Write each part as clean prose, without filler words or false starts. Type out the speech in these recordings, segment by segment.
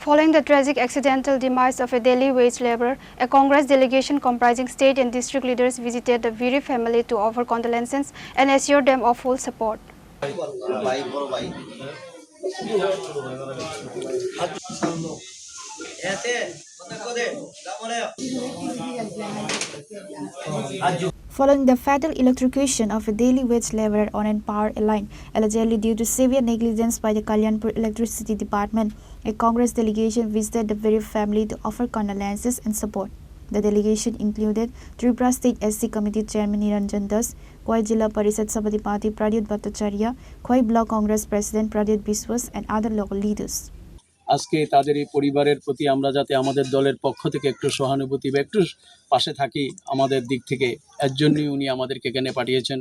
Following the tragic accidental demise of a daily wage laborer, a Congress delegation comprising state and district leaders visited the Viri family to offer condolences and assure them of full support. Following the fatal electrocution of a daily wage laborer on a power line, allegedly due to severe negligence by the Kalyanpur Electricity Department, a Congress delegation visited the Viri family to offer condolences and support. The delegation included Tripura State SC Committee Chairman Niranjan Das, Khoi Jilla Parishad Sabadipati Pradyut Bhattacharya, Khoi Block Congress President Pradyut Biswas, and other local leaders. আজকে তাদের এই পরিবারের প্রতি আমরা যাতে আমাদের দলের পক্ষ থেকে একটু সহানুভূতি বা একটু পাশে থাকি আমাদের দিক থেকে, এর জন্যই উনি আমাদেরকে এখানে পাঠিয়েছেন।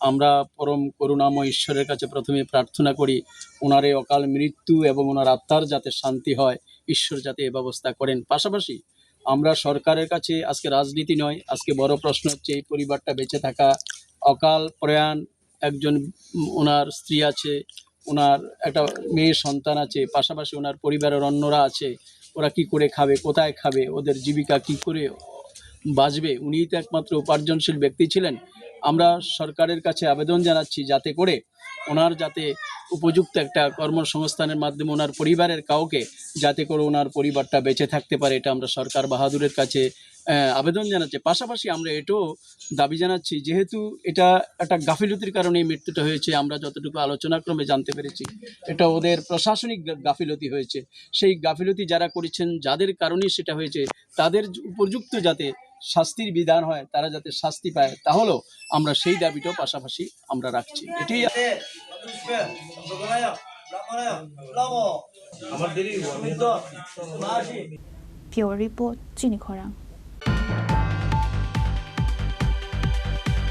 আমরা পরম করুণাময় ঈশ্বরের কাছে প্রথমে প্রার্থনা করি ওনার এই অকাল মৃত্যু এবং ওনার আত্মার যাতে শান্তি হয়, ঈশ্বর যাতে এ ব্যবস্থা করেন। পাশাপাশি আমরা সরকারের কাছে আজকে রাজনীতি নয়, আজকে বড় প্রশ্ন হচ্ছে এই পরিবারটা বেঁচে থাকা। অকাল প্রয়াণ একজন, ওনার স্ত্রী আছে, ওনার একটা মেয়ে সন্তান আছে, পাশাপাশি ওনার পরিবারের অন্যরা আছে, ওরা কি করে খাবে, কোথায় খাবে, ওদের জীবিকা কি করে বাঁচবে। উনিই তো একমাত্র উপার্জনশীল ব্যক্তি ছিলেন। আমরা সরকারের কাছে আবেদন জানাচ্ছি যাতে করে ওনার যাতে উপযুক্ত একটা কর্মসংস্থানের মাধ্যমে ওনার পরিবারের কাউকে যাতে করে ওনার পরিবারটা বেঁচে থাকতে পারে, এটা আমরা সরকার বাহাদুরের কাছে আবেদন জানাচ্ছি। পাশাপাশি আমরা এটাও দাবি জানাচ্ছি, যেহেতু এটা একটা গাফিলতির কারণে এই মৃত্যুটা হয়েছে, আমরা যতটুকু আলোচনাক্রমে জানতে পেরেছি এটা ওদের প্রশাসনিক গাফিলতি হয়েছে। সেই গাফিলতি যারা করেছেন, যাদের কারণেই সেটা হয়েছে, তাদের উপযুক্ত যাতে শাস্তির বিধান হয়, তারা যাতে শাস্তি পায়, তাহলেও আমরা সেই দাবিটাও পাশাপাশি আমরা রাখছি। এটাই Pure Report, Chini Khorang.